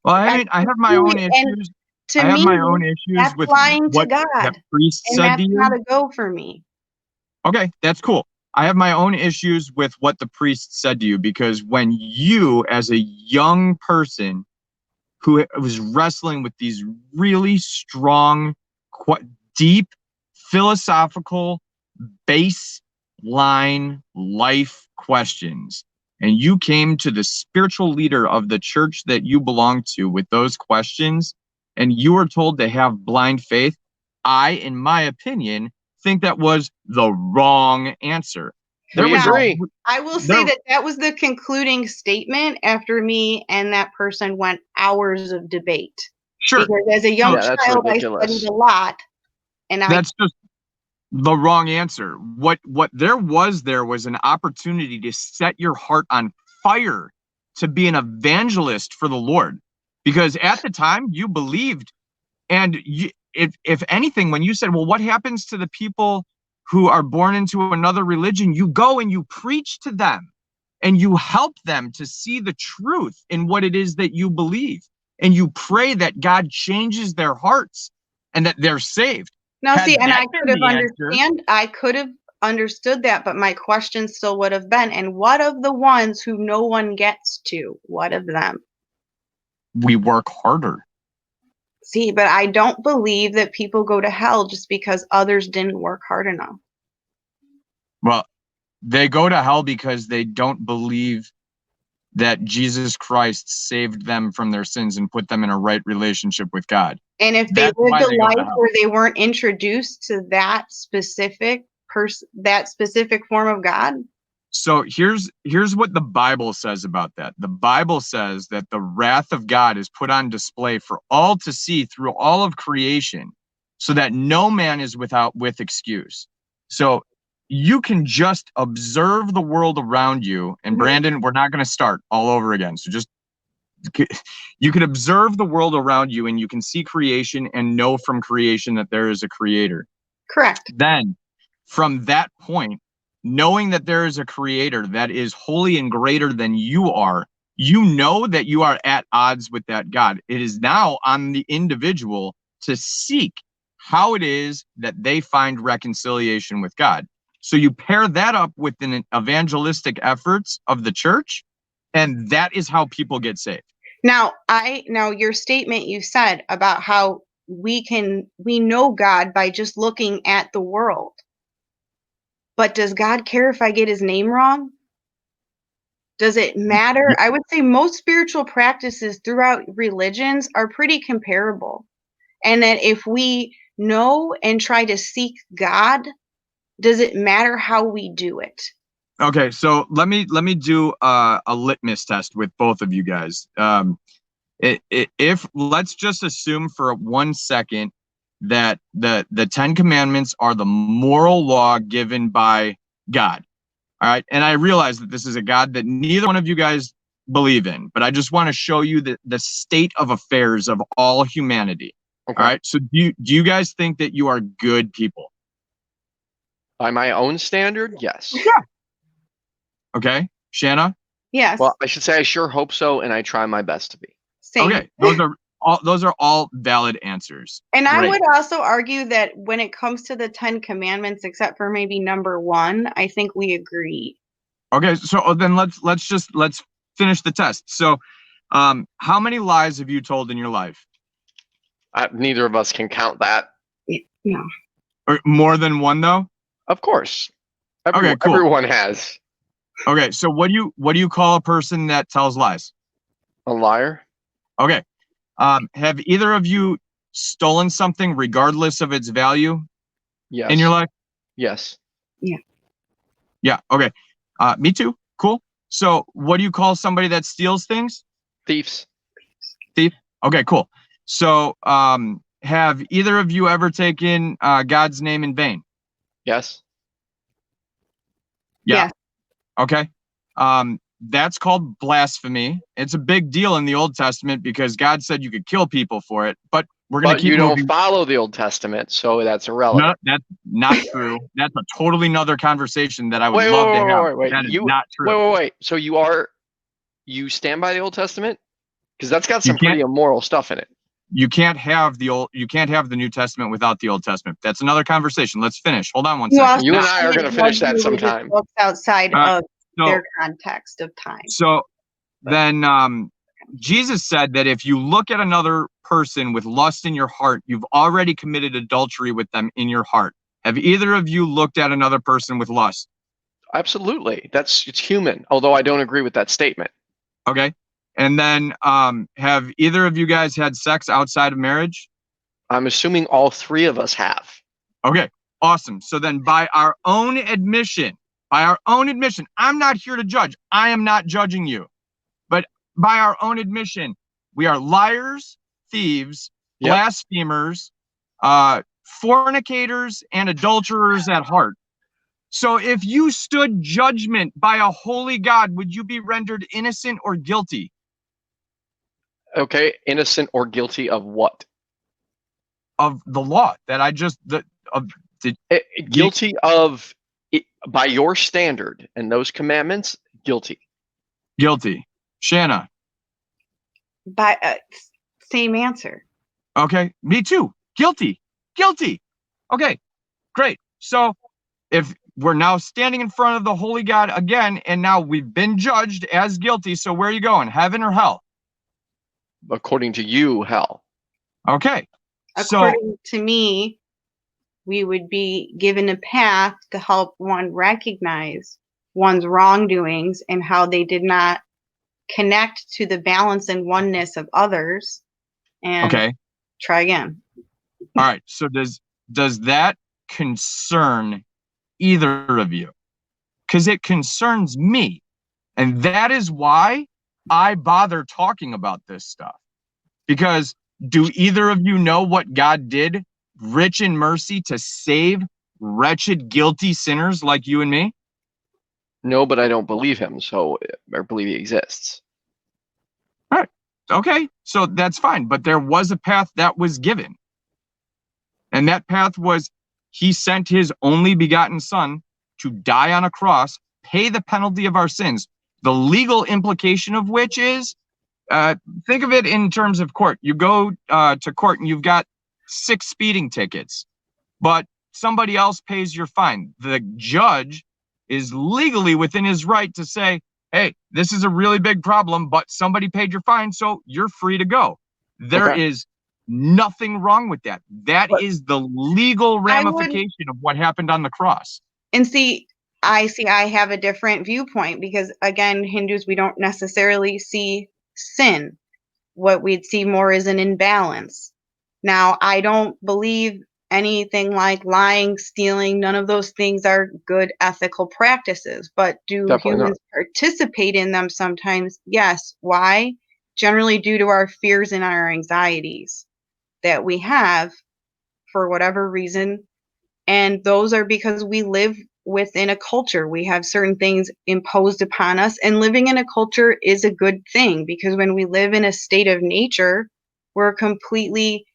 Well, I mean, I have my own issues. I have my own issues with what that priest said to you. That's not a go for me. Okay, that's cool. I have my own issues with what the priest said to you, because when you, as a young person who was wrestling with these really strong, deep, philosophical, baseline life questions, and you came to the spiritual leader of the church that you belong to with those questions, and you were told to have blind faith, I, in my opinion, think that was the wrong answer. I will say that was the concluding statement after me and that person went hours of debate. Sure. Because as a young child, I studied a lot. And that's just the wrong answer. What there was an opportunity to set your heart on fire to be an evangelist for the Lord. Because at the time you believed, and if anything, when you said, well, what happens to the people who are born into another religion? You go and you preach to them and you help them to see the truth in what it is that you believe. And you pray that God changes their hearts and that they're saved. Now, see, and I could have understood that, but my question still would have been, and what of the ones who no one gets to? What of them? We work harder. See, but I don't believe that people go to hell just because others didn't work hard enough. Well, they go to hell because they don't believe that Jesus Christ saved them from their sins and put them in a right relationship with God. And if they lived a life where they weren't introduced to that specific form of God. So here's what the Bible says about that. The Bible says that the wrath of God is put on display for all to see through all of creation, so that no man is with excuse. So you can just observe the world around you. And Brandon, we're not going to start all over again. So just, you can observe the world around you and you can see creation and know from creation that there is a creator. Correct. Then from that point, knowing that there is a creator that is holy and greater than you are, you know that you are at odds with that God. It is now on the individual to seek how it is that they find reconciliation with God. So you pair that up with the evangelistic efforts of the church, and that is how people get saved. Now your statement you said about how we know God by just looking at the world. But does God care if I get his name wrong? Does it matter? I would say most spiritual practices throughout religions are pretty comparable. And that if we know and try to seek God, does it matter how we do it? Okay, so let me do a litmus test with both of you guys. If let's just assume for 1 second that the 10 Commandments are the moral law given by God. All right. And I realize that this is a God that neither one of you guys believe in, but I just want to show you the state of affairs of all humanity. Okay. All right. So do you guys think that you are good people? By my own standard, yes. Yeah. Okay. Shanna? Yes. Well, I should say I sure hope so, and I try my best to be. Same. Okay. Those are all valid answers. And I would also argue that when it comes to the 10 Commandments, except for maybe number 1, I think we agree. Okay, so then let's finish the test. So, how many lies have you told in your life? Neither of us can count that. No. Or more than one, though? Of course. Okay, cool. Everyone has. Okay, so what do you call a person that tells lies? A liar. Okay. Have either of you stolen something regardless of its value? Yes. In your life? Yes. Yeah. Yeah. Okay. Me too. Cool. So what do you call somebody that steals things? Thieves. Thief. Okay, cool. So have either of you ever taken God's name in vain? Yes. Yeah. Yes. Okay. That's called blasphemy. It's a big deal in the Old Testament because God said you could kill people for it, but we're going to keep moving. But you don't follow the Old Testament, so that's irrelevant. No, that's not true. That's a totally another conversation that I would love to have. Wait. That is not true. Wait. So you stand by the Old Testament? Because that's got some pretty immoral stuff in it. You can't have the New Testament without the Old Testament. That's another conversation. Let's finish. Hold on one second. You and I are going to finish that sometime. Books outside of their context of time. So then Jesus said that if you look at another person with lust in your heart, you've already committed adultery with them in your heart. Have either of you looked at another person with lust? Absolutely. It's human, although I don't agree with that statement. Okay. And then have either of you guys had sex outside of marriage? I'm assuming all three of us have. Okay. Awesome. So then by our own admission, I'm not here to judge. I am not judging you. But by our own admission, we are liars, thieves, blasphemers, fornicators, and adulterers at heart. So if you stood judgment by a holy God, would you be rendered innocent or guilty? Okay, innocent or guilty of what? Of the law that guilty of, by your standard and those commandments, guilty. Guilty. Shanna? By same answer. Okay, me too. Guilty. Okay, great. So if we're now standing in front of the holy God again, and now we've been judged as guilty, so where are you going, heaven or hell? According to you, hell. Okay. According to me, we would be given a path to help one recognize one's wrongdoings and how they did not connect to the balance and oneness of others, and try again. All right. So does that concern either of you? Because it concerns me. And that is why I bother talking about this stuff. Because do either of you know what God did, rich in mercy, to save wretched, guilty sinners like you and me? No, but I don't believe him, so I believe he exists. All right. Okay, so that's fine. But there was a path that was given. And that path was, he sent his only begotten son to die on a cross, pay the penalty of our sins. The legal implication of which is, think of it in terms of court. You go to court and you've got 6 speeding tickets, but somebody else pays your fine. The judge is legally within his right to say, hey, this is a really big problem, but somebody paid your fine, so you're free to go. There is nothing wrong with that. That is the legal ramification of what happened on the cross. And I have a different viewpoint because, again, Hindus, we don't necessarily see sin. What we'd see more is an imbalance. Now, I don't believe anything like lying, stealing. None of those things are good ethical practices. But do humans participate in them sometimes? Yes. Why? Generally due to our fears and our anxieties that we have for whatever reason. And those are because we live within a culture. We have certain things imposed upon us, and living in a culture is a good thing, because when we live in a state of nature, we're completely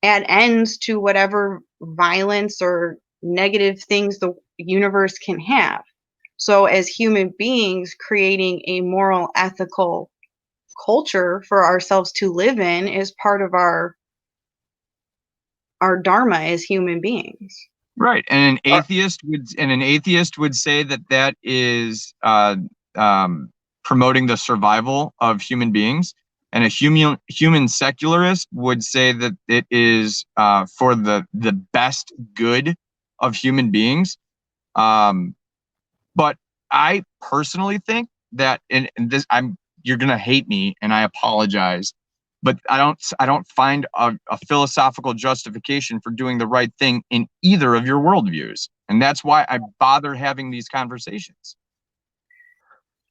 at ends to whatever violence or negative things the universe can have. So as human beings, creating a moral, ethical culture for ourselves to live in is part of our Dharma as human beings. Right, and an atheist would say that is promoting the survival of human beings, and a human secularist would say that it is for the best good of human beings. But I personally think that, and this, you're gonna hate me, and I apologize, but I don't find a philosophical justification for doing the right thing in either of your worldviews. And that's why I bother having these conversations.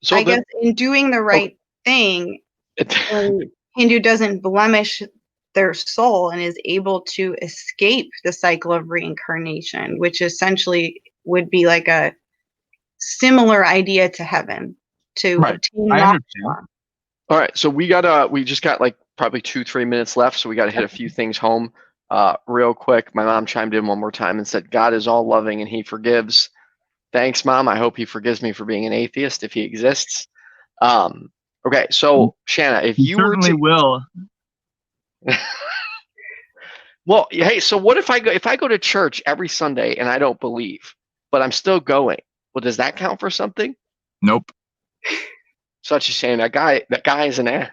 So I guess in doing the right thing, Hindu doesn't blemish their soul and is able to escape the cycle of reincarnation, which essentially would be like a similar idea to heaven, to obtain moksha. All right, so we just got like probably 2-3 minutes left, so we got to hit a few things home real quick. My mom chimed in one more time and said, God is all loving and he forgives. Thanks, Mom. I hope he forgives me for being an atheist if he exists. Okay, so Shanna, if you certainly will. Well, hey, so what if I go to church every Sunday and I don't believe, but I'm still going? Well, does that count for something? Nope. Such a shame. That guy is an ass.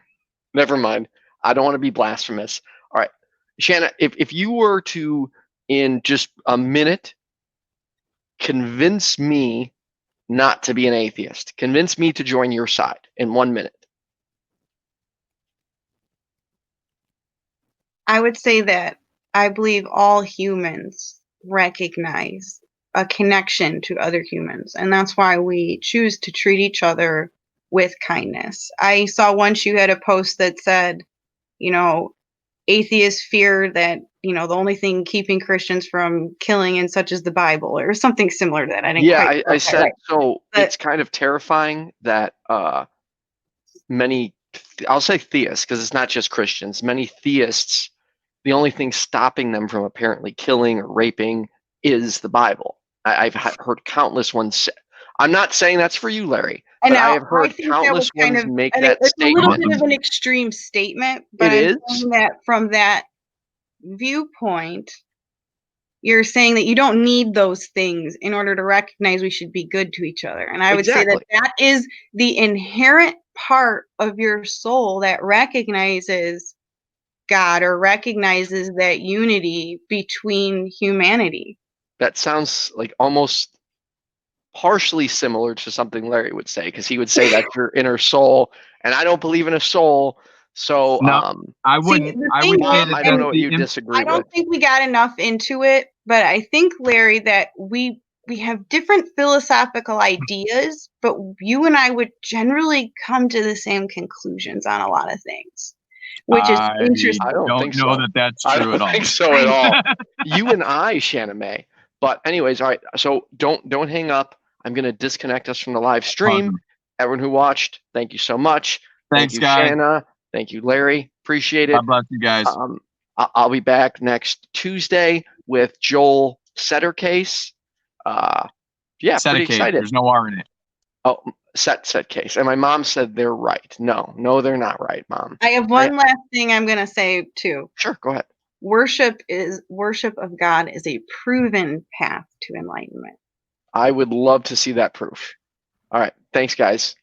Never mind. I don't want to be blasphemous. All right, Shanna, if you were to, in just a minute, convince me not to be an atheist? Convince me to join your side in 1 minute. I would say that I believe all humans recognize a connection to other humans, and that's why we choose to treat each other with kindness. I saw once you had a post that said, you know, atheists fear that, you know, the only thing keeping Christians from killing and such is the Bible, or something similar to that. I didn't quite I said right. so. But it's kind of terrifying that many, I'll say theists, because it's not just Christians, many theists, the only thing stopping them from apparently killing or raping is the Bible. I've heard countless ones say, I'm not saying that's for you, Larry, but I have heard countless ones make that it's statement. a little bit of an extreme statement, but It I'm saying that from that viewpoint, you're saying that you don't need those things in order to recognize we should be good to each other. And I would say that that is the inherent part of your soul that recognizes God or recognizes that unity between humanity. That sounds like almost partially similar to something Larry would say, because he would say that's your inner soul, and I don't believe in a soul. So no, I wouldn't. See, I would say I don't know what you disagree with. I don't think we got enough into it, but I think, Larry, that we have different philosophical ideas, but you and I would generally come to the same conclusions on a lot of things, which is interesting. I don't know that that's true at all. I don't think so at all. You and I, Shanna Mae. But anyways, all right. So don't hang up. I'm gonna disconnect us from the live stream. Awesome. Everyone who watched, thank you so much. Thanks, thank you, guys. Shanna. Thank you, Larry. Appreciate it. God bless you guys. I'll be back next Tuesday with Joel Setter case. Yeah, Set pretty case. excited. There's no R in it. Oh, set case. And my mom said they're right. No, they're not right, Mom. I have one last thing I'm going to say too. Sure, go ahead. Worship of God is a proven path to enlightenment. I would love to see that proof. All right. Thanks, guys.